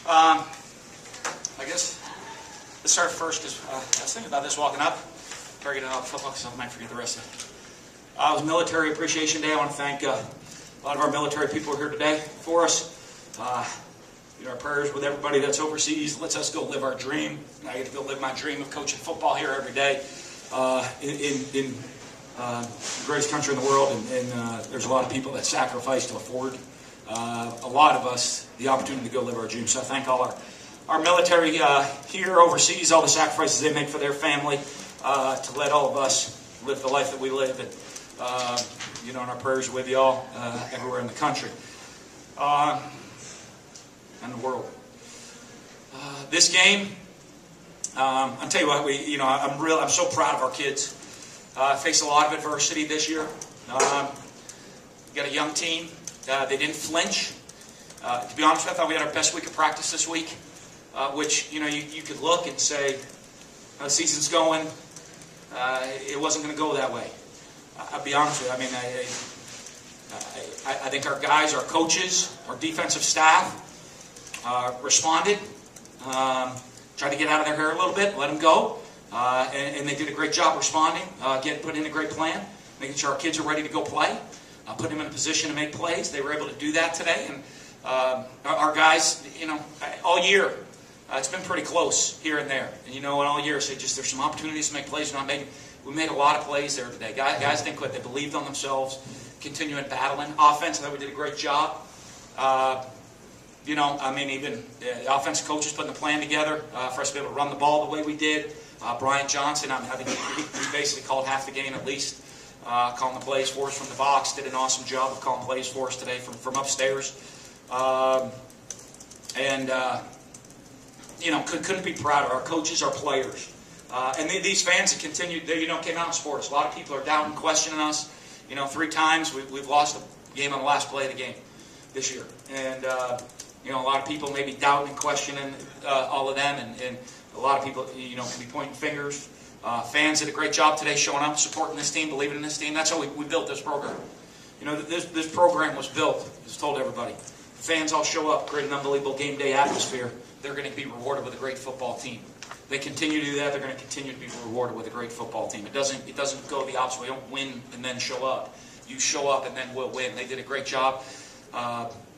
I guess let's start first because I was thinking about this walking up. Try to get out football because I might forget the rest of it. It was Military Appreciation Day. I want to thank a lot of our military people here today for us. Our prayers with everybody that's overseas lets us go live our dream. I get to go live my dream of coaching football here every day in the greatest country in the world, and there's a lot of people that sacrifice to afford a lot of us the opportunity to go live our dream. So I thank all our military here overseas, all the sacrifices they make for their family to let all of us live the life that we live. And our prayers with you all everywhere in the country and the world. This game, I'll tell you what, I'm so proud of our kids. Faced a lot of adversity this year. Got a young team. They didn't flinch. To be honest with you, I thought we had our best week of practice this week, which you could look and say, the season's going. It wasn't going to go that way. I'll be honest with you. I think our guys, our coaches, our defensive staff responded. Tried to get out of their hair a little bit, let them go. And they did a great job responding, put in a great plan, making sure our kids are ready to go play, put them in a position to make plays. They were able to do that today. And our guys, all year, it's been pretty close here and there. And all year, there's some opportunities to make plays. We made a lot of plays there today. Guys didn't quit. They believed on themselves, continuing battling. Offense, I thought we did a great job. Even the offensive coaches putting the plan together for us to be able to run the ball the way we did. Brian Johnson, I think he basically called half the game at least, calling the plays for us from the box. Did an awesome job of calling plays for us today from upstairs. Couldn't be prouder. Our coaches, our players. And these fans that continued, came out and supported us. A lot of people are doubting, questioning us. 3 times we've lost a game on the last play of the game this year. And, a lot of people maybe doubting and questioning all of them. And a lot of people, can be pointing fingers. Fans did a great job today showing up, supporting this team, believing in this team. That's how we built this program. This program was built, just told everybody. Fans all show up, create an unbelievable game day atmosphere. They're going to be rewarded with a great football team. They continue to do that, they're going to continue to be rewarded with a great football team. It doesn't go the opposite way. You don't win and then show up. You show up and then we'll win. They did a great job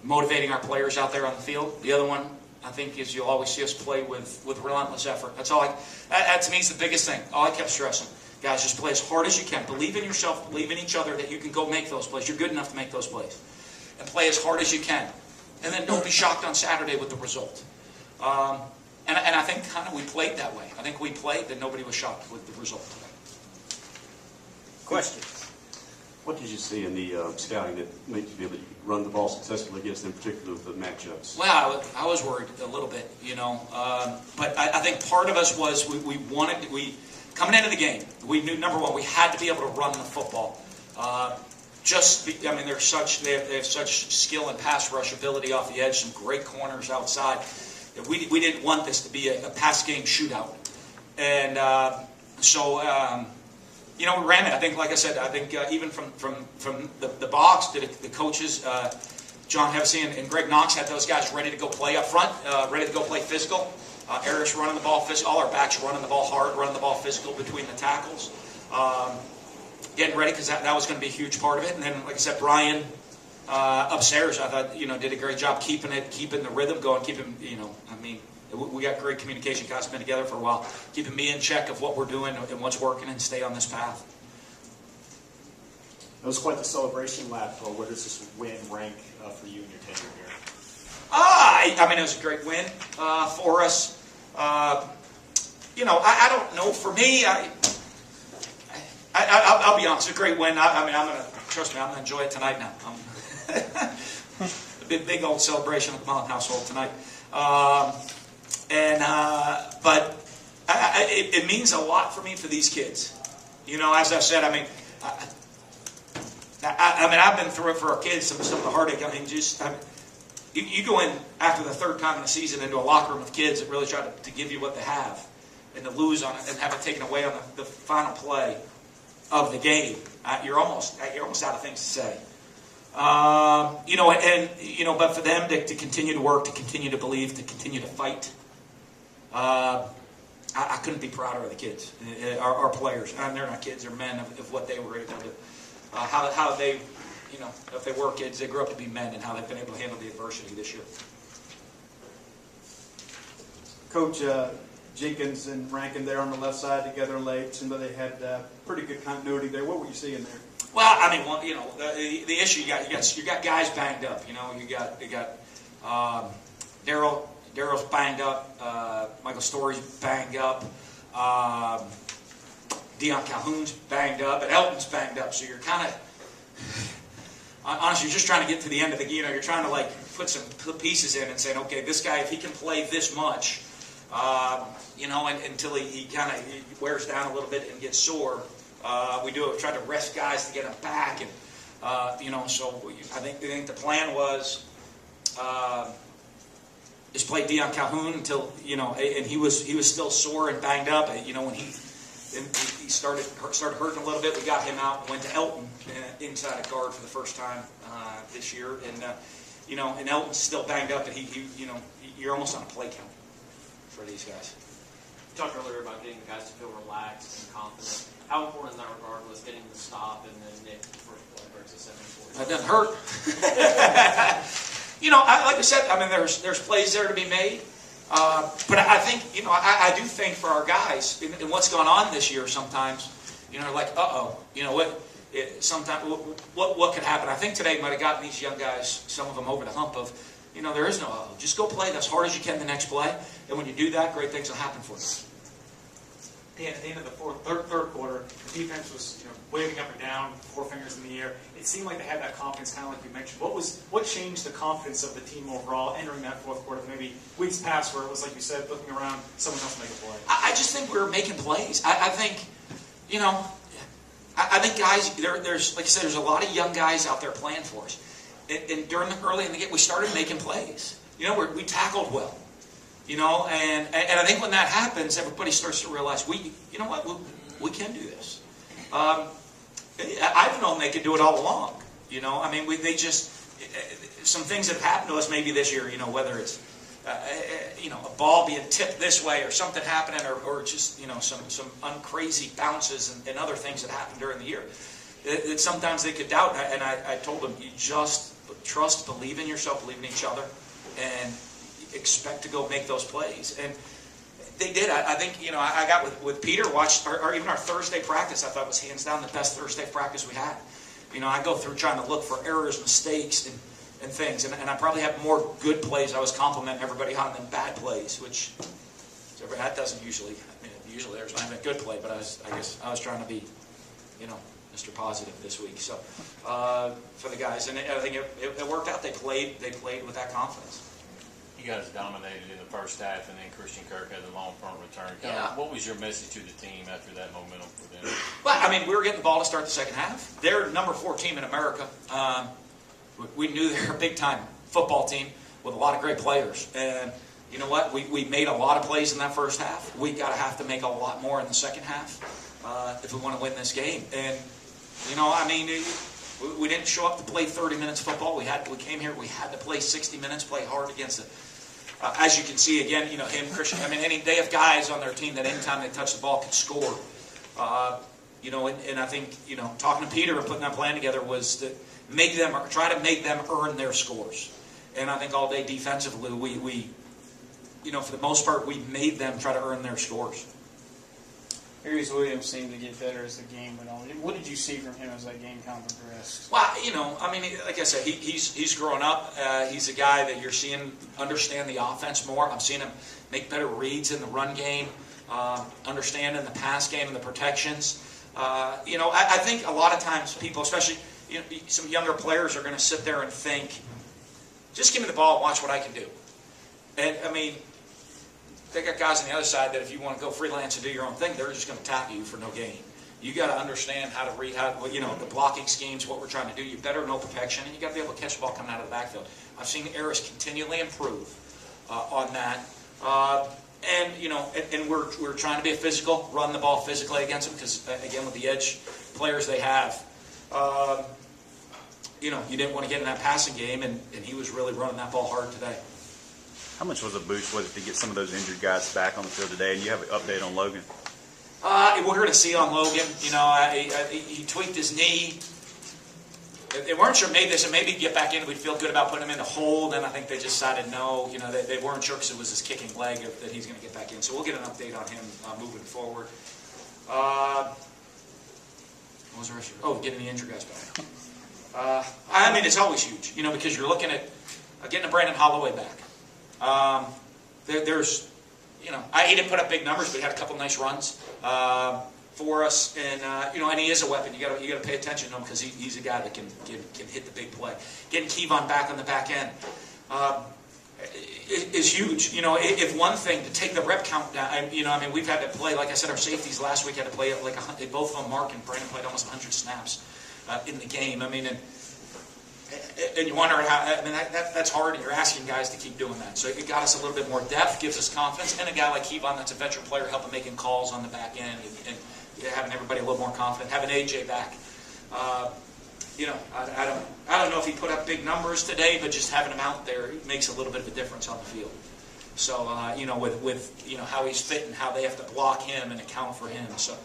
motivating our players out there on the field. The other one, I think, is you'll always see us play with relentless effort. That's all. That to me is the biggest thing. All I kept stressing. Guys, just play as hard as you can. Believe in yourself. Believe in each other that you can go make those plays. You're good enough to make those plays. And play as hard as you can. And then don't be shocked on Saturday with the result. And I think kind of we played that way. I think we played that nobody was shocked with the result today. Questions? What did you see in the scouting that made you feel that you could run the ball successfully against them, particularly with the matchups? Well, I was worried a little bit, But I think part of us was we coming into the game, we knew, number one, we had to be able to run the football. They have such skill and pass rush ability off the edge, some great corners outside. We didn't want this to be a pass game shootout. And we ran it. I think, like I said, even from the box, the coaches, John Hevesy and Greg Knox had those guys ready to go play up front, ready to go play physical. Eris running the ball physical. All our backs running the ball hard, running the ball physical between the tackles. Getting ready because that was going to be a huge part of it. And then, like I said, Brian upstairs, I thought, did a great job keeping the rhythm going, we got great communication. Guys have been together for a while, keeping me in check of what we're doing and what's working and stay on this path. It was quite the celebration lap. Where does this win rank for you and your tenure here? It was a great win for us. I don't know. For me, I'll be honest, it's a great win. I'm going to enjoy it tonight now. A big old celebration at the Mullen household tonight. But it means a lot for me for these kids. As I've said, I've been through it for our kids, some of the heartache. You go in after the third time in the season into a locker room of kids that really try to give you what they have, and to lose on it and have it taken away on the final play of the game. You're almost out of things to say. But for them to continue to work, to continue to believe, to continue to fight, I couldn't be prouder of the kids, our players. And they're not kids; they're men of what they were able to do. How they, if they were kids, they grew up to be men, and how they've been able to handle the adversity this year. Coach, Jenkins and Rankin there on the left side together late. Seemed like they had pretty good continuity there. What were you seeing there? Well, I mean, the issue you got guys banged up. You got Daryl's banged up. Michael Story's banged up. Deion Calhoun's banged up, and Elton's banged up. So you're kind of, honestly, you're just trying to get to the end of the game. You're trying to put some pieces in and saying, okay, this guy, if he can play this much, until he kind of wears down a little bit and gets sore. We try to rest guys to get them back, and so I think the plan was just play Deion Calhoun until and he was still sore and banged up. When he started hurting a little bit, we got him out and went to Elton inside a guard for the first time this year, and Elton's still banged up, and you're almost on a play count for these guys. You talked earlier about getting the guys to feel relaxed and confident. How important in that regard was getting the stop and then Nick first play breaks a 7-4? That doesn't hurt. Like I said, I mean, there's plays there to be made. But I think, I do think for our guys, in what's gone on this year sometimes, sometimes what could happen? I think today might have gotten these young guys, some of them, over the hump of, there is no uh-oh. Just go play as hard as you can the next play, and when you do that, great things will happen for you. Dan, at the end of the third quarter, the defense was waving up and down, four fingers in the air. It seemed like they had that confidence, kind of like you mentioned. What changed the confidence of the team overall entering that fourth quarter? Maybe weeks past where it was like you said, looking around, someone else make a play. I just think we were making plays. I think, I think guys, there's like I said, there's a lot of young guys out there playing for us. And during early in the game, we started making plays. We tackled well. And I think when that happens, everybody starts to realize we can do this. I've known they could do it all along. Some things that have happened to us maybe this year. Whether it's a ball being tipped this way or something happening, or just some uncrazy bounces and other things that happened during the year. That sometimes they could doubt. And I told them, you just trust, believe in yourself, believe in each other, and expect to go make those plays. And they did. I think, I got with Peter, watched, or even our Thursday practice, I thought was hands down the best Thursday practice we had. I go through trying to look for errors, mistakes, and things. And I probably have more good plays I was complimenting everybody on than bad plays, which that doesn't usually, usually there's not even a good play, but I guess I was trying to be, Mr. Positive this week. So for the guys, and I think it worked out. They played with that confidence. You guys dominated in the first half, and then Christian Kirk had the long punt return. Yeah. What was your message to the team after that momentum for them? Well, we were getting the ball to start the second half. They're number 4 team in America. We knew they were a big-time football team with a lot of great players. And you know what? We made a lot of plays in that first half. We got to have to make a lot more in the second half if we want to win this game. And, we didn't show up to play 30 minutes football. We came here, we had to play 60 minutes, play hard against it. As you can see, again, him, Christian, they have guys on their team that anytime they touch the ball can score. And I think, talking to Peter and putting that plan together was to try to make them earn their scores. And I think all day defensively, we for the most part, we made them try to earn their scores. Aries Williams seemed to get better as the game went on. What did you see from him as that game kind of progressed? Well, like I said, he's growing up. He's a guy that you're seeing understand the offense more. I'm seeing him make better reads in the run game, understanding the pass game and the protections. I think a lot of times people, especially some younger players, are going to sit there and think, just give me the ball and watch what I can do. And, they got guys on the other side that if you want to go freelance and do your own thing, they're just going to tackle you for no gain. You got to understand how to read, the blocking schemes, what we're trying to do. You better know protection, and you got to be able to catch the ball coming out of the backfield. I've seen Aris continually improve on that. And we're trying to be physical, run the ball physically against them because, again, with the edge players they have. you didn't want to get in that passing game, and he was really running that ball hard today. How much was a boost was it to get some of those injured guys back on the field today? And you have an update on Logan? We're going to see on Logan. He tweaked his knee. They weren't sure. Maybe they said maybe get back in. We'd feel good about putting him in the hole. Then I think they decided no. They weren't sure because it was his kicking leg that he's going to get back in. So we'll get an update on him moving forward. What was the rest of it? Oh, getting the injured guys back. I mean, it's always huge, because you're looking at getting a Brandon Holloway back. There's, he didn't put up big numbers, but he had a couple nice runs for us, and and he is a weapon. You got to pay attention to him because he's a guy that can hit the big play. Getting Kevon back on the back end is huge. If one thing to take the rep count down, we've had to play, like I said, our safeties last week had to play like both of them. Mark and Brandon played almost 100 snaps in the game. And you wonder how. That's hard, and you're asking guys to keep doing that. So it got us a little bit more depth, gives us confidence, and a guy like Kevon that's a veteran player helping making calls on the back end and having everybody a little more confident. Having AJ back, I don't know if he put up big numbers today, but just having him out there makes a little bit of a difference on the field. So with how he's fit and how they have to block him and account for him. So.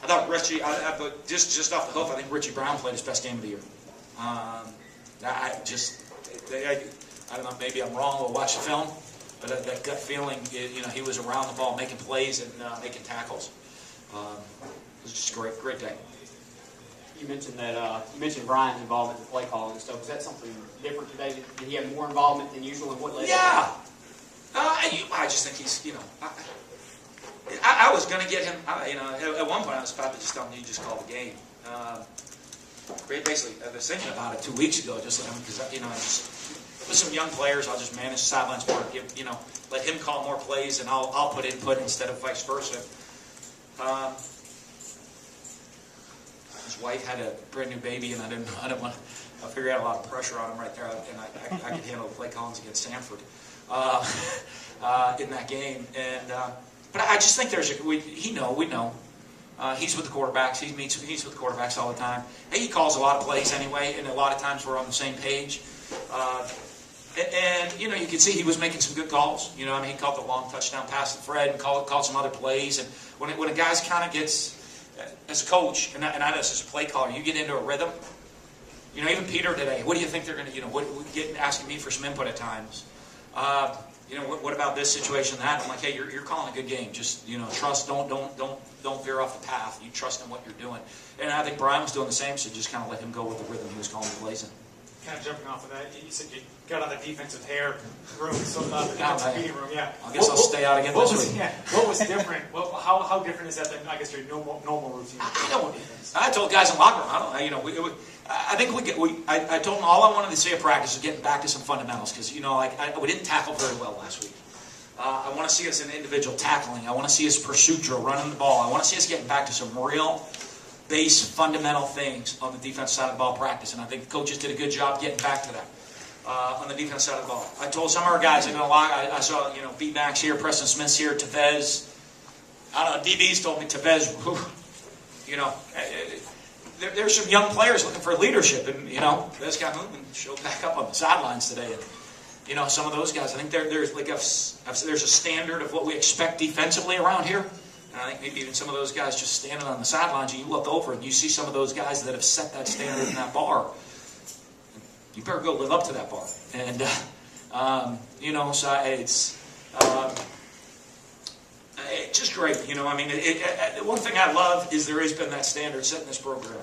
I thought Richie, just off the hoof, I think Richie Brown played his best game of the year. I don't know, maybe I'm wrong. We'll watch the film, but that gut feeling, he was around the ball, making plays and making tackles. It was just a great day. You mentioned Brian's involvement in play calling and stuff. Was that something different today? Did he have more involvement than usual? And what led? Yeah, I just think he's, I was going to get him, at one point I was about to just tell him, you just call the game. Basically, I was thinking about it 2 weeks ago, just let him, because, with some young players, I'll just manage the sidelines more, let him call more plays, and I'll put input instead of vice versa. His wife had a brand new baby, and I didn't want to, I figured I had a lot of pressure on him right there, and I could handle the play callings against Stanford in that game, and but I just think we know. He's with the quarterbacks. He's with the quarterbacks all the time. He calls a lot of plays anyway, and a lot of times we're on the same page. And you can see he was making some good calls. He called the long touchdown pass to Fred and called some other plays. And when a guy's kind of gets, as a coach, and I know this as a play caller, you get into a rhythm. Even Peter today, what do you think they're going to, asking me for some input at times. What about this situation, that? I'm like, hey, you're calling a good game. Just, trust, don't veer off the path. You trust in what you're doing. And I think Brian was doing the same, so just kind of let him go with the rhythm he was calling the plays in. Kind of jumping off of that, you said you got on the defensive hair room, so the defensive meeting room, yeah. I guess I'll stay out again this week. Yeah, what was different? How different is that than, I guess, your normal routine? I told guys in the locker room, I told them all I wanted to see at practice was getting back to some fundamentals because, we didn't tackle very well last week. I want to see us in individual tackling. I want to see us pursuit drill, running the ball. I want to see us getting back to some real base fundamental things on the defensive side of the ball practice, and I think the coaches did a good job getting back to that on the defensive side of the ball. I told some of our guys, I saw, B-backs here, Preston Smith's here, Tevez. I don't know, DBs told me Tevez, there's some young players looking for leadership, and Tevez got moved and showed back up on the sidelines today. And, some of those guys, I think there's a standard of what we expect defensively around here. And I think maybe even some of those guys just standing on the sidelines, and you look over and you see some of those guys that have set that standard in that bar. You better go live up to that bar. And, so it's just great. One thing I love is there has been that standard set in this program.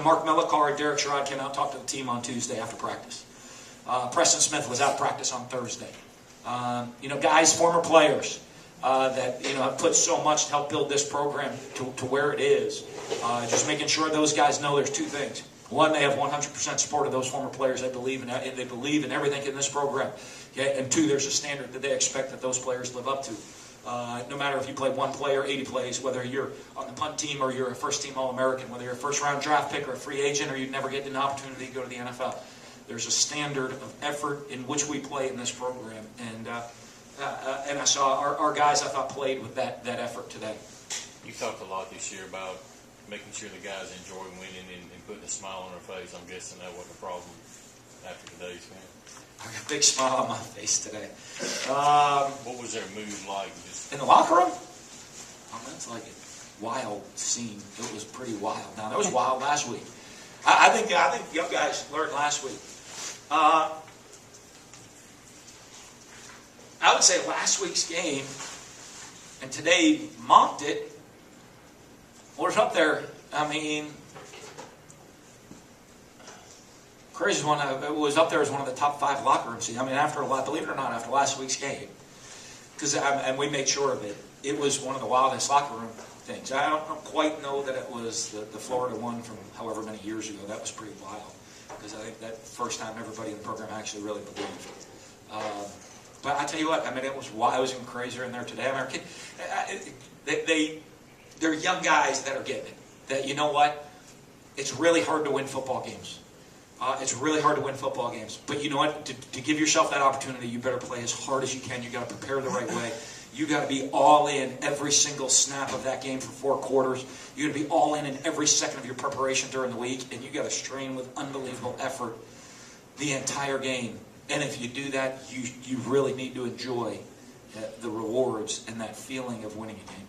Mark Millicar and Derek Sherrod came out and talked to the team on Tuesday after practice. Preston Smith was out of practice on Thursday. Guys, former players, that have put so much to help build this program to where it is. Just making sure those guys know there's two things. One, they have 100% support of those former players. They believe in everything in this program. Okay? And two, there's a standard that they expect that those players live up to. No matter if you play one play or 80 plays, whether you're on the punt team or you're a first-team All-American, whether you're a first-round draft pick or a free agent or you never get an opportunity to go to the NFL. There's a standard of effort in which we play in this program. And I saw our guys, I thought, played with that effort today. You talked a lot this year about making sure the guys enjoy winning and putting a smile on their face. I'm guessing that wasn't a problem after today's game. I got a big smile on my face today. What was their mood like? Just In the locker room? Oh, that's like a wild scene. It was pretty wild. Now, that was wild last week. I think young guys learned last week. I would say last week's game, and today mocked it, was up there. I mean, crazy one. It was up there as one of the top 5 locker rooms. I mean, believe it or not, after last week's game, and we made sure of it. It was one of the wildest locker room things. I don't quite know that it was the Florida one from however many years ago. That was pretty wild because I think that first time everybody in the program actually really believed it. But I tell you what, I mean, it was wild. It was even crazier in there today. I mean, they're young guys that are getting it. That, you know what? It's really hard to win football games. It's really hard to win football games. But you know what? To give yourself that opportunity, you better play as hard as you can. You got to prepare the right way. You got to be all in every single snap of that game for 4 quarters. You got to be all in every second of your preparation during the week, and you got to strain with unbelievable effort the entire game. And if you do that, you really need to enjoy the rewards and that feeling of winning a game.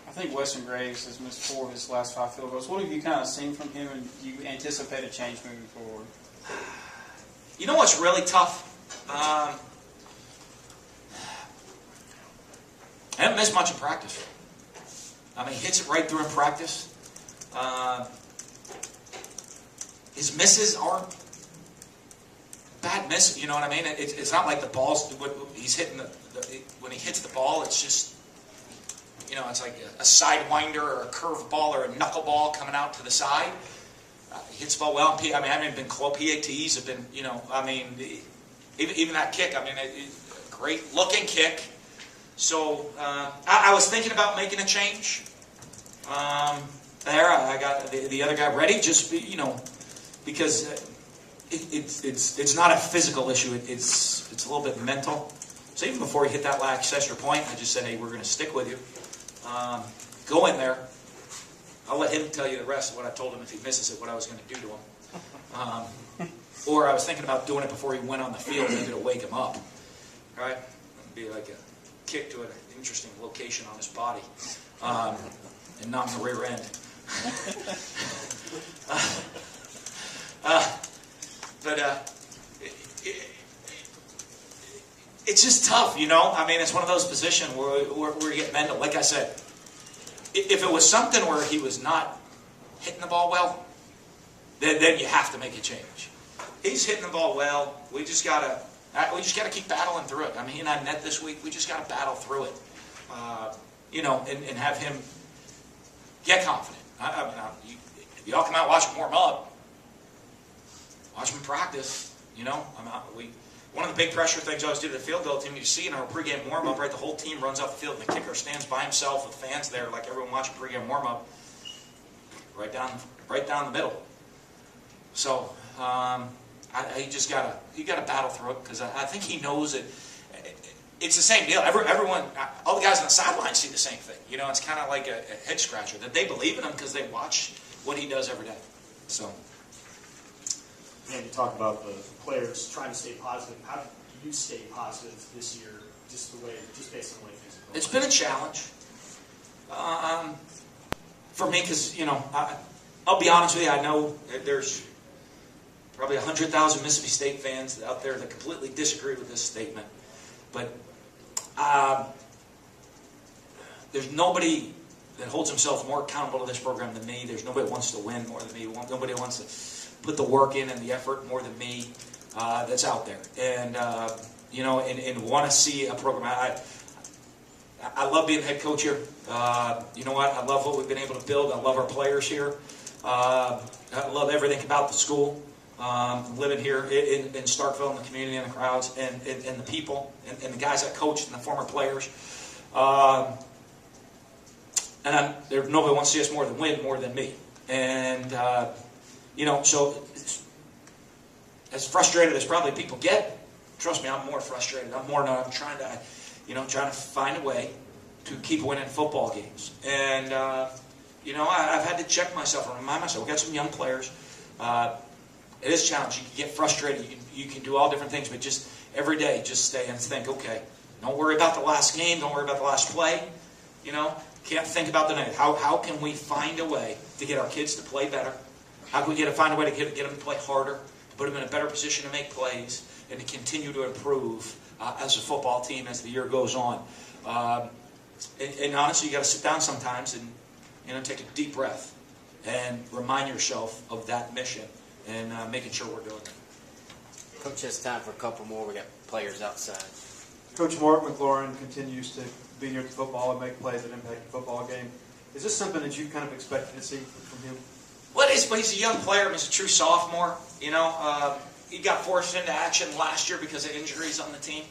I think Weston Graves has missed 4 of his last 5 field goals. What have you kind of seen from him, and do you anticipate a change moving forward? You know what's really tough? I haven't missed much in practice. I mean, he hits it right through in practice. His misses aren't bad misses, you know what I mean? It's not like the ball's, he's hitting when he hits the ball, it's just, you know, it's like a sidewinder or a curved ball or a knuckleball coming out to the side. He hits the ball well. I mean, I haven't been close. PATs have been, you know, I mean, even that kick, I mean, great looking kick. So I was thinking about making a change. There, I got the other guy ready, just, you know, because it's not a physical issue. It's a little bit mental. So even before he hit that last extra point, I just said, hey, we're going to stick with you. Go in there. I'll let him tell you the rest of what I told him if he misses it, what I was going to do to him. Or I was thinking about doing it before he went on the field, maybe to wake him up. Right? It'd be like a kick to an interesting location on his body. And not in the rear end. It's just tough, you know? I mean, it's one of those positions where you get mental. Like I said, if it was something where he was not hitting the ball well, then you have to make a change. He's hitting the ball well. We just gotta keep battling through it. I mean, he and I met this week. We just gotta battle through it, you know, and have him get confident. I mean, if y'all come out and watch him warm up, watch him practice. You know, one of the big pressure things I always do to the field goal team, you see in our pregame warm-up, right, the whole team runs off the field and the kicker stands by himself with fans there, like everyone watching pregame warm-up, right down the middle. So you gotta battle through it, because I think he knows it. It's the same deal. Everyone, all the guys on the sideline see the same thing. You know, it's kind of like a head scratcher that they believe in him because they watch what he does every day. So. And you talk about the players trying to stay positive. How do you stay positive this year, just based on the way things are going? It's been a challenge for me because, you know, I'll be honest with you. I know there's probably 100,000 Mississippi State fans out there that completely disagree with this statement, but there's nobody that holds himself more accountable to this program than me. There's nobody that wants to win more than me. Nobody wants to put the work in and the effort more than me that's out there. And, you know, and want to see a program. I love being the head coach here. You know what? I love what we've been able to build. I love our players here. I love everything about the school. Living here in Starkville and the community and the crowds and the people and the guys that coached and the former players. And nobody wants to see us win more than me. And, you know, so as frustrated as probably people get, trust me, I'm more frustrated. I'm trying to find a way to keep winning football games. And, I've had to check myself and remind myself. We've got some young players. It is challenging. You can get frustrated. You can do all different things, but just every day, just stay and think, okay, don't worry about the last game. Don't worry about the last play. Can't think about the night. How can we find a way to get our kids to play better? How can we find a way to get them to play harder, to put them in a better position to make plays, and to continue to improve as a football team as the year goes on? And honestly, you got to sit down sometimes and take a deep breath and remind yourself of that mission and making sure we're doing it. Coach, it's time for a couple more. We got players outside. Coach Mark McLaurin continues to be near the football and make plays that impact the football game. Is this something that you kind of expected to see from him? Well, he's a young player. He's a true sophomore. He got forced into action last year because of injuries on the team,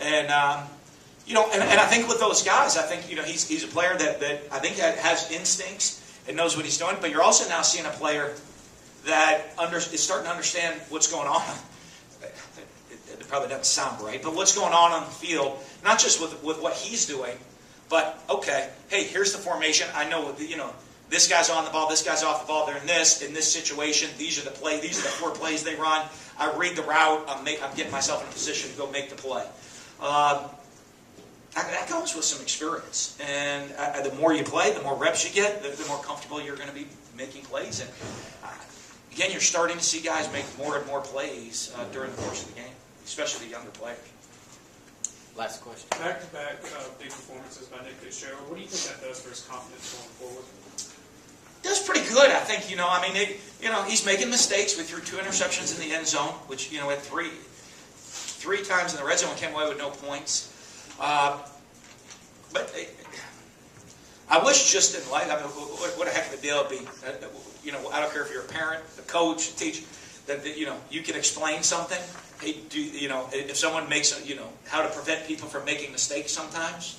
and and I think with those guys, I think he's a player that I think has instincts and knows what he's doing. But you're also now seeing a player that is starting to understand what's going on. It probably doesn't sound right, but what's going on the field, not just with what he's doing, but okay, hey, here's the formation. I know this guy's on the ball, this guy's off the ball. They're in this situation. These are the 4 plays they run. I read the route. I'm getting myself in a position to go make the play. That comes with some experience, and the more you play, the more reps you get, the more comfortable you're going to be making plays. And again, you're starting to see guys make more and more plays during the course of the game, especially the younger players. Last question. Back-to-back big performances by Nick Fitzgerald. What do you think that does for his confidence going forward? Does pretty good, I think. He's making mistakes. We threw 2 interceptions in the end zone, which had three times in the red zone, came away with no points. But I wish just in life, what a heck of a deal it'd be. I don't care if you're a parent, a coach, a teacher, that you can explain something. Hey, if someone makes how to prevent people from making mistakes sometimes.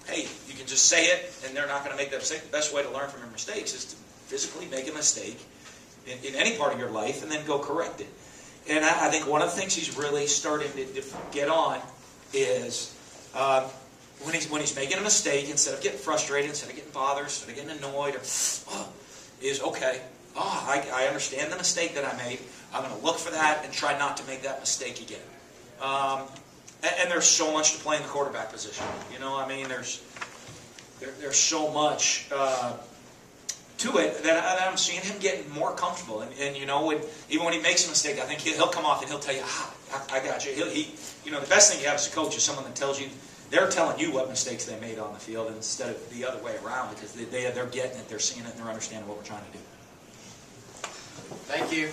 Hey, you can just say it, and they're not going to make that mistake. The best way to learn from your mistakes is to physically make a mistake in any part of your life and then go correct it. And I think one of the things he's really starting to get on is when he's making a mistake, instead of getting frustrated, instead of getting bothered, instead of getting annoyed, I understand the mistake that I made. I'm going to look for that and try not to make that mistake again. And there's so much to play in the quarterback position. There's so much to it that I'm seeing him getting more comfortable. And even when he makes a mistake, I think he'll come off and he'll tell you, I got you. The best thing you have as a coach is someone that tells you, they're telling you what mistakes they made on the field instead of the other way around, because they're getting it, they're seeing it, and they're understanding what we're trying to do. Thank you.